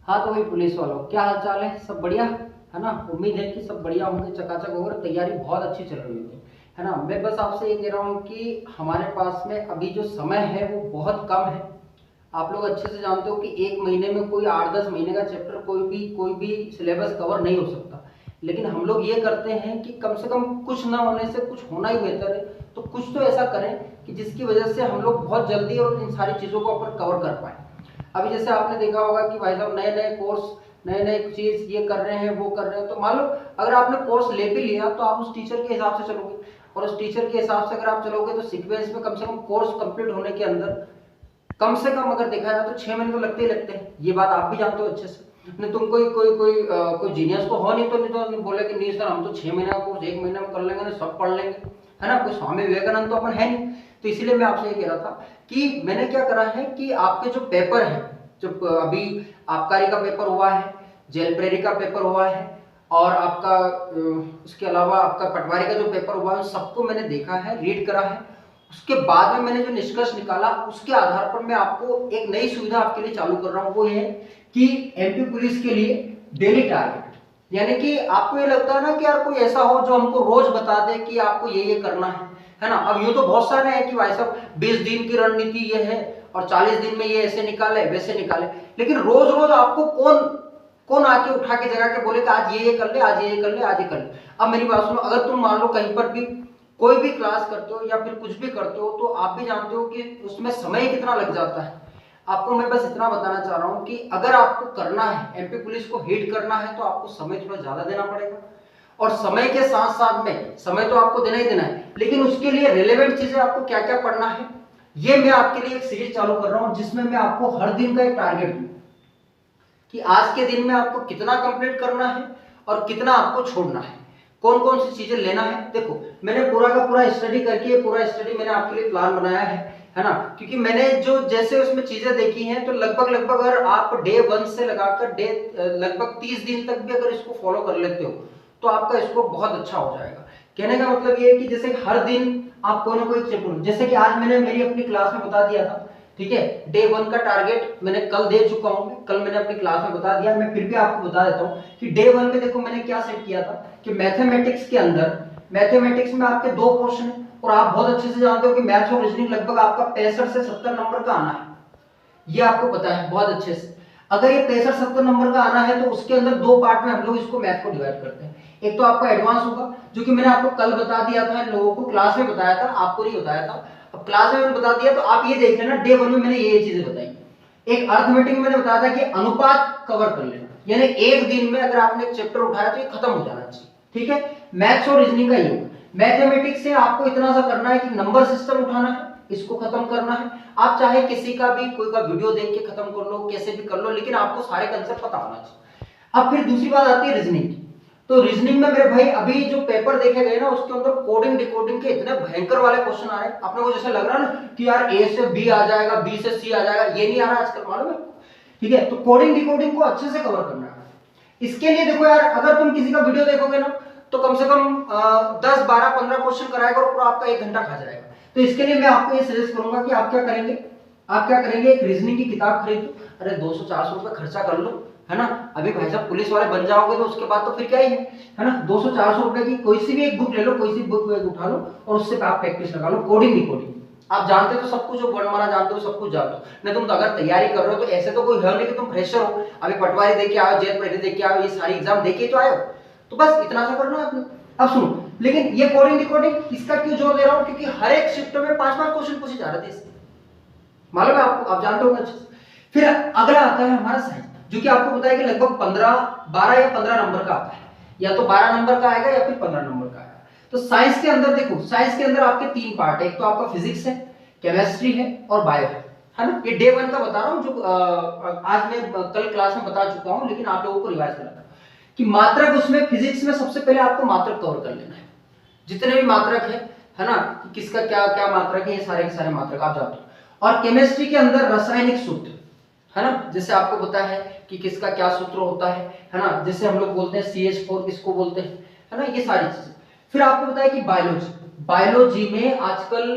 हाँ तो भाई पुलिस वालों, क्या हाल चाल है? सब बढ़िया है ना? उम्मीद है कि सब बढ़िया होंगे, चकाचक होगा। तैयारी बहुत अच्छी चल रही होगी, है ना? मैं बस आपसे ये कह रहा हूँ कि हमारे पास में अभी जो समय है वो बहुत कम है। आप लोग अच्छे से जानते हो कि एक महीने में कोई 8-10 महीने का चैप्टर कोई भी सिलेबस कवर नहीं हो सकता। लेकिन हम लोग ये करते हैं कि कम से कम कुछ ना होने से कुछ होना ही बेहतर है। तो कुछ तो ऐसा करें कि जिसकी वजह से हम लोग बहुत जल्दी और इन सारी चीज़ों को अपन कवर कर पाएँ। अभी जैसे आपने देखा होगा कि भाई साहब नए नए कोर्स, नए नए चीज ये कर रहे हैं, वो कर रहे हैं। तो मान लो अगर आपने कोर्स ले भी लिया तो आप उस टीचर के हिसाब से चलोगे, और उस टीचर के हिसाब से अगर आप चलोगे तो सीक्वेंस में कम से कम कोर्स कंप्लीट होने के अंदर कम से कम अगर देखा जाए तो 6 महीने तो लगते ही लगते हैं। ये बात आप भी जानते हो अच्छे से। नहीं तुम कोई जीनियस तो हो नहीं, तो बोले कि नहीं सर हम तो 6 महीने का कोर्स 1 महीने में कर लेंगे ना, सब पढ़ लेंगे, है ना? कोई स्वामी विवेकानंद तो अपन है नहीं। तो इसीलिए मैं आपसे ये कह रहा था कि मैंने क्या करा है कि आपके जो पेपर है, जो अभी आबकारी का पेपर हुआ है, जेल प्रेरी का पेपर हुआ है, और आपका उसके अलावा आपका पटवारी का जो पेपर हुआ है, सबको मैंने देखा है, रीड करा है। उसके बाद में मैंने जो निष्कर्ष निकाला उसके आधार पर मैं आपको एक नई सुविधा आपके लिए चालू कर रहा हूं। वो ये है कि एमपी पुलिस के लिए डेली टारगेट, यानी कि आपको ये लगता है ना कि यार कोई ऐसा हो जो हमको रोज बता दे कि आपको ये करना है ना? अब ये तो बहुत सारे हैं कि भाई साहब 20 दिन की रणनीति ये है और 40 दिन में ये ऐसे निकाले वैसे निकाले। लेकिन रोज रोज आपको कौन कौन आके उठा के जगह के बोले कि आज ये कर ले, आज ये कर ले, आज ये कर ले। अब मेरी बात सुनो, अगर तुम मान लो कहीं पर भी कोई भी क्लास करते हो या फिर कुछ भी करते हो तो आप भी जानते हो कि उसमें समय कितना लग जाता है। आपको मैं बस इतना बताना चाह रहा हूं कि अगर आपको करना है, एमपी पुलिस को हिट करना है, तो आपको समय थोड़ा ज्यादा देना पड़ेगा। और समय के साथ साथ में समय तो आपको देना ही देना है, लेकिन उसके लिए रिलेवेंट चीजें आपको क्या क्या पढ़ना है, ये मैं आपके लिए एक सीरीज चालू कर रहा हूं जिसमें मैं आपको हर दिन का एक टारगेट दूं कि आज के दिन में आपको कितना कंप्लीट करना है और कितना आपको छोड़ना है, कौन कौन सी चीजें लेना है। देखो मैंने पूरा का पूरा स्टडी करके, पूरा स्टडी मैंने आपके लिए प्लान बनाया है ना? क्योंकि मैंने जो जैसे उसमें चीजें देखी हैं तो लगभग लगभग अगर आप डे 1 से लगाकर डे लगभग 30 दिन तक भी अगर इसको फॉलो कर लेते हो तो आपका स्कोर बहुत अच्छा हो जाएगा। कहने का मतलब ये है कि जैसे हर दिन आप कोई ना कोई चैप्टर, जैसे कि आज मैंने मेरी अपनी क्लास में बता दिया था, ठीक है? डे 1 का टारगेट मैंने कल दे चुका हूं, कल मैंने अपनी क्लास में बता दिया। मैं फिर भी आपको बता देता हूं कि डे 1 में देखो मैंने क्या सेट किया था कि मैथमेटिक्स के अंदर, मैथमेटिक्स में आपके 2 पोर्शन है और आप बहुत अच्छे से जानते हो कि मैथ्स और रीजनिंग लगभग आपका 65 से 70 नंबर का आना है, ये आपको पता है बहुत अच्छे से। अगर ये 65-70 नंबर का आना है तो उसके अंदर 2 पार्ट में हम लोग इसको मैथ को डिवाइड करते हैं। एक तो आपका एडवांस होगा जो कि मैंने आपको कल बता दिया था, इन लोगों को क्लास में बताया था, आपको नहीं बताया था। अब क्लास में मैंने बता दिया तो आप ये देख लेना, डे 1 में मैंने ये चीजें बताई। एक अर्थमेटिक में मैंने बताया था कि अनुपात कवर कर लेना, यानी एक दिन में अगर आपने एक चैप्टर उठाया तो ये खत्म हो जाना चाहिए, ठीक है? मैथ्स और रीजनिंग का योग। मैथमेटिक्स से आपको इतना सा करना है कि नंबर सिस्टम उठाना है, इसको खत्म करना है। आप चाहे किसी का भी कोई का वीडियो देख के खत्म कर लो, कैसे भी कर लो, लेकिन आपको सारे कंसेप्ट पता होना चाहिए। अब फिर दूसरी बात आती है रीजनिंग की। तो रीजनिंग में मेरे भाई अभी जो पेपर देखे गए ना उसके अंदर कोडिंग डिकोडिंग के इतने भयंकर वाले क्वेश्चन आ रहे हैं, अपने को जैसे लग रहा है ना कि यार ए से बी आ जाएगा, बी से सी आ जाएगा, ये नहीं आ रहा आजकल, मालूम है? ठीक है, तो कोडिंग डिकोडिंग को अच्छे से कवर करना है। इसके लिए देखो यार, अगर तुम किसी का वीडियो देखोगे ना तो कम से कम 10-12-15 क्वेश्चन कराएगा और पूरा आपका 1 घंटा खा जाएगा। तो इसके लिए मैं आपको ये सजेस्ट करूंगा कि आप क्या करेंगे, एक रीजनिंग की किताब खरीदो। अरे 200-400 रुपए खर्चा कर लो, है ना? अभी भाई साहब पुलिस वाले बन जाओगे तो उसके बाद तो फिर क्या ही है ना? 200-400 रुपए की कोई सी भी एक बुक ले लो, कोई सी बुक उठा लो और उससे आप प्रैक्टिस लगा लो। कोडिंग डिकोडिंग आप जानते तो सब कुछ, जो वर्णमाला जानते हो सब कुछ जानते हो। नहीं तुम तो अगर तैयारी कर रहे हो तो ऐसे तो कोई है नहीं कि तुम फ्रेशर हो, अभी पटवारी दे के आओ, जेल प्रेरी दे के आओ, ये सारी एग्जाम दे के तो आए हो। तो बस इतना सा करना आपने। अब सुनो, लेकिन ये कोडिंग डिकोडिंग इसका क्यों जोर दे रहा हूं? क्योंकि हर एक शिफ्ट में 5-5 क्वेश्चन पूछे जा रहे थे इससे, मालूम है आपको? आप जानते हो अच्छे से। फिर अगला आता है हमारा साइंस, जो कि आपको पता है कि लगभग 12 या 15 नंबर का आता है, या तो 12 नंबर का आएगा या फिर 15 नंबर का आएगा। तो साइंस के अंदर देखो, साइंस के अंदर आपके 3 पार्ट है, एक तो आपका फिजिक्स है, केमिस्ट्री है और बायो है ना? ये डे 1 का बता रहा हूं, जो आज मैं कल क्लास में बता चुका हूं, लेकिन आप लोगों को रिवाइज करा कि मात्रक, उसमें फिजिक्स में सबसे पहले आपको मात्रक कवर कर लेना है, जितने भी मात्रक है ना? कि किसका क्या क्या मात्रक है, ये सारे के सारे मात्रक आप जानते हो। और केमिस्ट्री के अंदर रासायनिक सूत्र, है ना? जैसे आपको पता है कि किसका क्या सूत्र होता है ना? जैसे हम लोग बोलते हैं CH4 किसको बोलते हैं, है ना? ये सारी चीजें। फिर आपको पता है कि बायोलॉजी में आजकल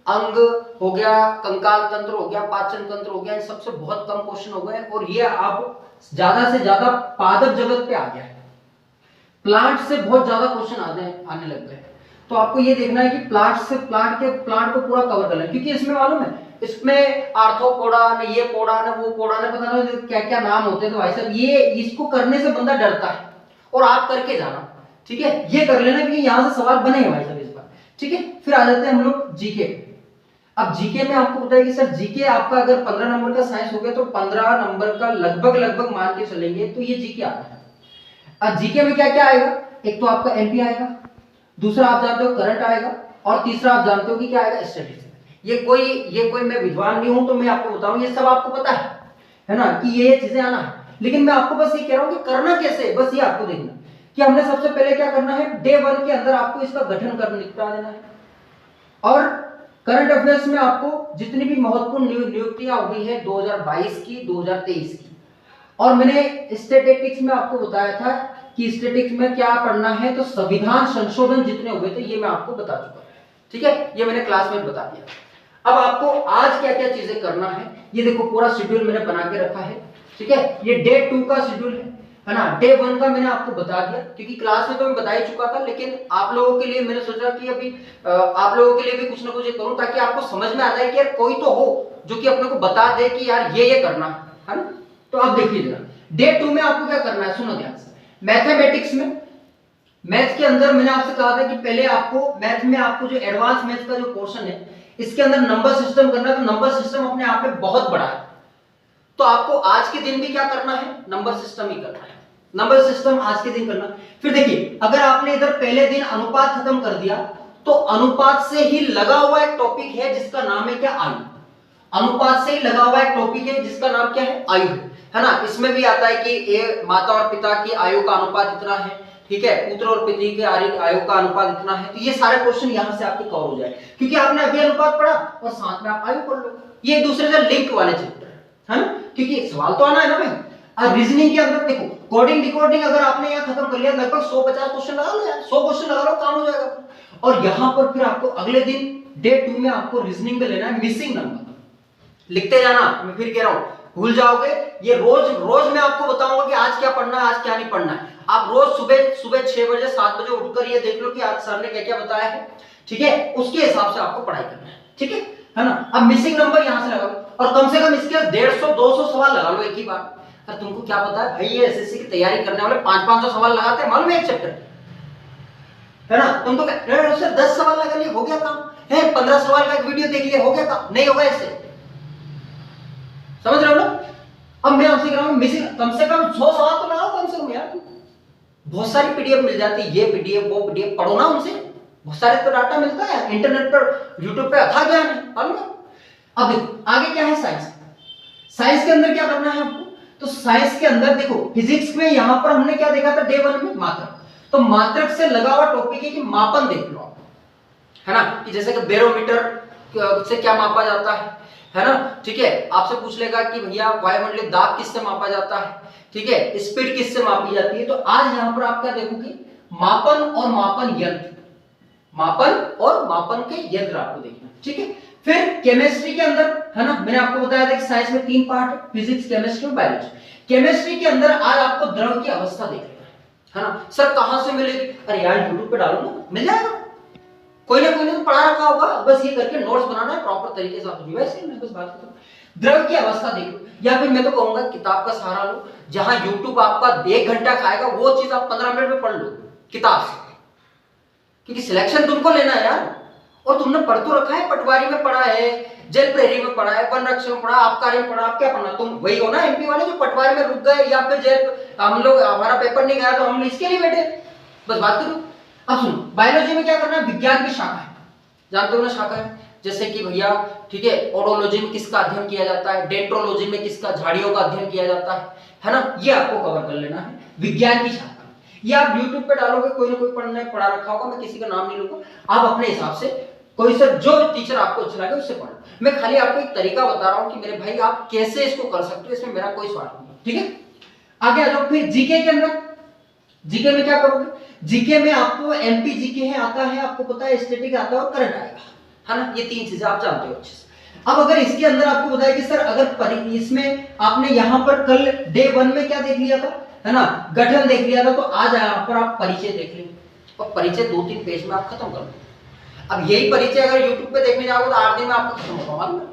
अंग हो गया, कंकाल तंत्र हो गया, पाचन तंत्र हो गया, इन सबसे बहुत कम क्वेश्चन हो गए और ये अब ज्यादा से ज्यादा पादप जगत पे आ गया है, प्लांट से बहुत ज्यादा क्वेश्चन आने लग गए। तो आपको ये देखना है कि प्लांट को पूरा कवर करना है, क्योंकि इसमें मालूम है, इसमें आर्थ्रोपोडा ने, ये पोडा ने, वो पोडा ने, पता नहीं क्या क्या नाम होते हैं। तो भाई साहब ये इसको करने से बंदा डरता है, और आप करके जाना, ठीक है, ये कर लेना, क्योंकि यहाँ से सवाल बने हैं भाई साहब इस बार, ठीक है। फिर आ जाते हैं हम लोग जीके। अब जीके में आपको बताया कि सर जीके आपका अगर 15 नंबर का साइंस हो गया तो 15 नंबर का लगभग मान के चलेंगे तो ये जीके आता है। अब जीके में क्या क्या आएगा, एक तो आपका एमपी आएगा, दूसरा आप जानते हो करंट आएगा, और तीसरा आप जानते हो कि क्या आएगा, स्टैटिस्टिक्स। ये कोई मैं विद्वान नहीं हूं तो मैं आपको बताऊं, ये सब आपको पता है ना, कि ये चीजें आना है, लेकिन मैं आपको बस ये कह रहा हूं कि करना कैसे, बस ये आपको देखना कि हमने सबसे पहले क्या करना है, डे 1 के अंदर आपको इसका गठन कर निपटा देना है। और करंट अफेयर्स में आपको जितनी भी महत्वपूर्ण नियुक्तियां हुई है 2022 की, 2023 की, और मैंने स्टैटिस्टिक्स में आपको बताया था कि स्टैटिस्टिक्स में क्या पढ़ना है, तो संविधान संशोधन जितने हुए थे ये मैं आपको बता चुका, ठीक है, ये मैंने क्लास में बता दिया। अब आपको आज क्या क्या चीजें करना है, ये देखो पूरा शेड्यूल मैंने बना के रखा है, ठीक है। ये डे 2 का शेड्यूल है ना। डे 1 का मैंने आपको बता दिया, क्योंकि क्लास में तो मैं बता ही चुका था, लेकिन आप लोगों के लिए मैंने सोचा कि अभी आप लोगों के लिए भी कुछ ना कुछ करूं, ताकि आपको समझ में आ जाए कि यार कोई तो हो जो कि अपने को बता दे कि यार ये करना है ना। तो अब देखिए जरा, डे 2 में आपको क्या करना है, सुनो ध्यान से। मैथमेटिक्स में, मैथ के अंदर मैंने आपसे कहा था कि पहले आपको मैथ में आपको जो एडवांस मैथ का जो पोर्शन है, इसके अंदर नंबर सिस्टम करना है। तो नंबर सिस्टम अपने आप में बहुत बड़ा है, तो आपको आज के दिन भी क्या करना है, नंबर सिस्टम ही करना है, नंबर सिस्टम आज के दिन करना। फिर देखिए, अगर आपने इधर पहले दिन अनुपात खत्म कर दिया, तो अनुपात से ही लगा हुआ एक टॉपिक है जिसका नाम है क्या, आयु। अनुपात से ही लगा हुआ एक टॉपिक है जिसका नाम क्या है, आयु, है ना। इसमें भी आता है कि माता और पिता की आयु का अनुपात इतना है, ठीक है, पुत्र और पति के आयु का अनुपात इतना है। तो ये सारे क्वेश्चन यहां से आपके कवर हो जाए, क्योंकि आपने अभी अनुपात पढ़ा और साथ में आप आयु पढ़ लो। ये एक दूसरे से लिंक वाले चैप्टर है ना, क्योंकि सवाल तो आना है ना भाई। अब रीजनिंग के अंदर देखो, कोडिंग डिकोडिंग अगर आपने यहाँ खत्म कर लिया, लगभग 150 क्वेश्चन लगा लो यार, 100 क्वेश्चन लगा लो, काम हो जाएगा। और यहाँ पर फिर आपको अगले दिन डे 2 में आपको रीजनिंग में लेना है मिसिंग नंबर, लिखते जाना। मैं फिर कह रहा हूं, भूल जाओगे, ये रोज मैं आपको बताऊंगा कि आज क्या पढ़ना है, आज क्या नहीं पढ़ना है। आप रोज सुबह 6 बजे 7 बजे उठकर ये देख लो कि आज सर ने क्या क्या बताया है, ठीक है, उसके हिसाब से आपको पढ़ाई करना है, ठीक है ना। अब मिसिंग नंबर यहां से लगा लो, और कम से कम इसके 150-200 सवाल लगा लो एक ही बार। अरे तुमको क्या पता है भाई, ये एसएससी की तैयारी करने वाले 500-500 सवाल लगाते हैं, मालूम है, एक चैप्टर, है ना। तुम तो क्या 10 सवाल लगा लिए हो गया काम है, 15 सवाल का एक वीडियो देख लिया हो गया काम, नहीं होगा इससे, समझ रहे हो ना। अब मैं आपसे कह रहा हूं, मिसिंग कम से कम 100 सवाल तो लगाओ कम से कम यार। बहुत सारी पीडीएफ मिल जाती है, ये पीडीएफ वो पीडीएफ, पढ़ो ना उनसे, बहुत सारे तो डाटा मिलता है इंटरनेट पर, यूट्यूब पे अथाह ज्ञान है, मालूम है। अब देखो आगे क्या है, साइंस। साइंस के अंदर क्या करना है आपको, तो साइंस के अंदर देखो, फिजिक्स में यहां पर हमने क्या देखा था डे 1 में, मात्रक। तो मात्रक से लगा हुआ टॉपिक है कि मापन देख लो आप, है ना, कि जैसे कि बैरोमीटर से क्या मापा जाता है ना, ठीक है। आपसे पूछ लेगा कि भैया वायुमंडलीय दाब किससे मापा जाता है, ठीक है, स्पीड किससे मापी जाती है। तो आज यहां पर आप क्या देखोगे, मापन और मापन यंत्र, मापन और मापन के यंत्र आपको देखना, ठीक है। फिर केमिस्ट्री के अंदर, है ना, मैंने आपको बताया था कि साइंस में 3 पार्ट है, फिजिक्स, केमिस्ट्री और बायोलॉजी। केमिस्ट्री के अंदर आज आपको द्रव की अवस्था देखना है ना। सर कहां से मिलेगी, अरे यार यूट्यूब पे डालो ना, मिल जाएगा, कोई ना कोई ने तो पढ़ा रखा होगा, बस ये करके नोट्स बनाना है, प्रॉपर तरीके से आप रिवाइज करना है, बस बात खत्म। द्रव की अवस्था देख लो, या फिर मैं तो कहूंगा किताब का सहारा लो, जहां यूट्यूब आपका 1 घंटा खाएगा वो चीज आप 15 मिनट में पढ़ लो किताब से, क्योंकि सिलेक्शन तुमको लेना है यार। और तुमने पढ़ तो रखा है, पटवारी में पढ़ा है, जल प्रहरी में पढ़ा है, वन रक्षक में पढ़ा, आबकारी में पढ़ा, आप क्या पढ़ना, तुम वही हो ना एमपी वाले जो पटवारी में रुक गए, या फिर जेल, हम लोग हमारा पेपर नहीं गया तो हम इसके लिए बैठे, बस बात करो। अब सुनो, बायोलॉजी में क्या करना है, विज्ञान की शाखा है, जानते हो ना शाखा है, जैसे कि भैया, ठीक है, ओडोलॉजी में किसका अध्ययन किया जाता है, डेंट्रोलॉजी में किसका, झाड़ियों का अध्ययन किया जाता है ना, ये आपको कवर कर लेना है, विज्ञान की शाखा। ये आप यूट्यूब पे डालोगे, कोई ना कोई पढ़ने पढ़ा रखा होगा, मैं किसी का नाम नहीं लूंगा, आप अपने हिसाब से कोई सा जो टीचर आपको अच्छा लगे उससे पढ़ो। मैं खाली आपको एक तरीका बता रहा हूं कि मेरे भाई आप कैसे इसको कर सकते हो, इसमें मेरा कोई स्वार्थ नहीं, ठीक है। आगे आ जाओ। फिर जीके के अंदर, जीके में क्या करोगे, जीके में आपको एमपी जीके है आता है, आपको पता है, स्टैटिक आता है और करंट आएगा, है ना, ये 3 चीजें आप जानते हो अच्छे से। अब अगर इसके अंदर आपको बताया कि सर अगर इसमें आपने यहाँ पर कल डे 1 में क्या देख लिया था, है ना, गठन देख लिया था, तो आज यहाँ पर आप परिचय देख लेंगे और परिचय 2-3 पेज में आप खत्म कर लो। अब यही परिचय अगर YouTube पे देखने जाओगे तो 8 दिन में आपको खत्म होगा, मालूम है।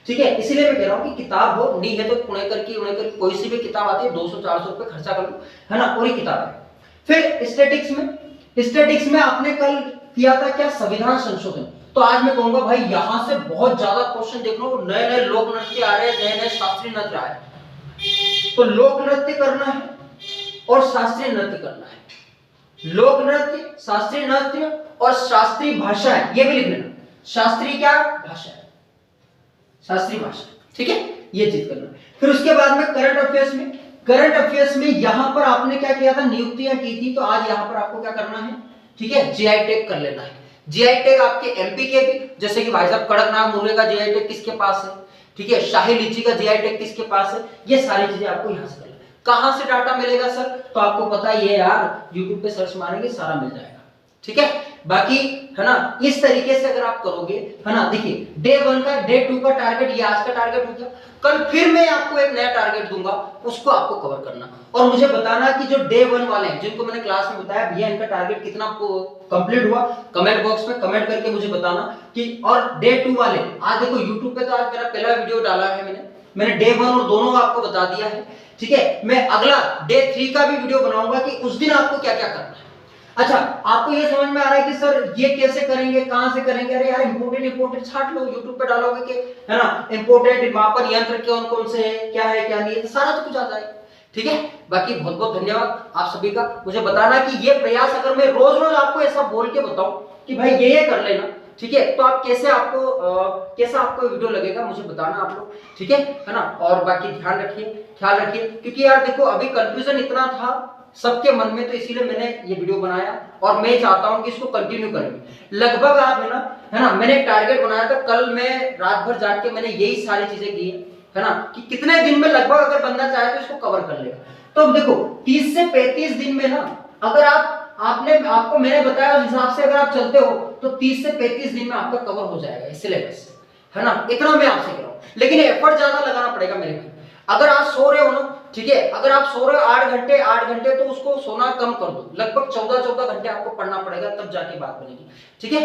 ठीक है, इसीलिए मैं कह रहा हूँ कि किताब हो नहीं है तो पुणेकर की कोई सी भी किताब आती है 200-400 रुपए खर्चा कर लो, है ना, पूरी किताब है। फिर स्टैटिक्स में आपने कल किया था क्या, संविधान संशोधन। तो आज मैं कहूंगा भाई यहां से बहुत ज्यादा क्वेश्चन देख लो, नए नए लोक नृत्य आ रहे हैं, नए नए शास्त्रीय नृत्य आ रहे हैं। तो लोक नृत्य करना है और शास्त्रीय नृत्य करना है। लोक नृत्य, शास्त्रीय नृत्य और शास्त्रीय भाषा है, ये भी लिख लेना। शास्त्रीय क्या भाषा है, शास्त्रीय भाषा, ठीक है, ये चीज करना है। फिर उसके बाद में करंट अफेयर्स में यहां पर आपने क्या किया था, नियुक्तियां की थी, तो आज यहां पर आपको क्या करना है, ठीक है, जीआई टैग कर लेना है। जीआई टैग आपके एमपी के भी, जैसे कि भाई साहब कड़कनाथ मुर्गे का जीआई टैग किसके पास है, ठीक है, शाही लीची का जीआई टैग किसके पास है, ये सारी चीजें आपको यहां से करना है। कहां से डाटा मिलेगा सर, तो आपको पता ही है यार, यूट्यूब पे सर्च मारेंगे सारा मिल जाएगा, ठीक है। बाकी है ना, इस तरीके से अगर आप करोगे, है ना, देखिए डे 1 का, डे 2 का टारगेट, ये आज का टारगेट हो गया। कल फिर मैं आपको एक नया टारगेट दूंगा, उसको आपको कवर करना और मुझे बताना कि जो डे 1 वाले हैं, जिनको मैंने क्लास में बताया भैया इनका टारगेट कितना कंप्लीट हुआ, कमेंट बॉक्स में कमेंट करके मुझे बताना कि। और डे 2 वाले, आज देखो यूट्यूब पे तो आज मेरा पहला वीडियो डाला है मैंने डे 1 और दोनों आपको बता दिया है, ठीक है। मैं अगला डे 3 का भी वीडियो बनाऊंगा कि उस दिन आपको क्या क्या करना है। अच्छा, आपको ये समझ में आ रहा है कि सर ये कैसे करेंगे, कहां से करेंगे, अरे यार इंपोर्टेंट छाट लो, YouTube पे डालोगे कि, है ना, इंपोर्टेंट मापन यंत्र कौन से है, क्या है क्या नहीं है, तो सारा तो कुछ आ जाएगा, ठीक है। बाकी बहुत बहुत धन्यवाद आप सभी का। मुझे बताना कि ये प्रयास अगर मैं रोज रोज आपको ऐसा बोल के बताऊं कि भाई ये कर लेना, ठीक है, तो आप कैसा आपको वीडियो लगेगा मुझे बताना आप लोग, ठीक है ना। और बाकी ध्यान रखिए, ख्याल रखिए, क्योंकि यार देखो अभी कंफ्यूजन इतना था सबके मन में, तो इसीलिए मैंने ये वीडियो बनाया और मैं चाहता हूं कि इसको कंटिन्यू करेंगे। लगभग आप है ना, मैंने टारगेट बनाया था, कल मैं रात भर जाग के मैंने यही सारी चीजें की है ना, कि कितने दिन में लगभग अगर बंदा चाहे तो इसको कवर कर लेगा। तो अब देखो 30 से 35 दिन में ना, अगर आपको मैंने बताया उस हिसाब से अगर आप चलते हो तो 30 से 35 दिन में आपका कवर हो जाएगा इस सिलेबस से, है ना, इतना मैं आपसे कह रहा हूं। लेकिन एफर्ट ज्यादा लगाना पड़ेगा मेरे भाई। अगर आप सो रहे हो ना, ठीक है, अगर आप सो रहे हो 8 घंटे तो उसको सोना कम कर दो, लगभग 14 घंटे आपको पढ़ना पड़ेगा, तब जाके बात बनेगी, ठीक है।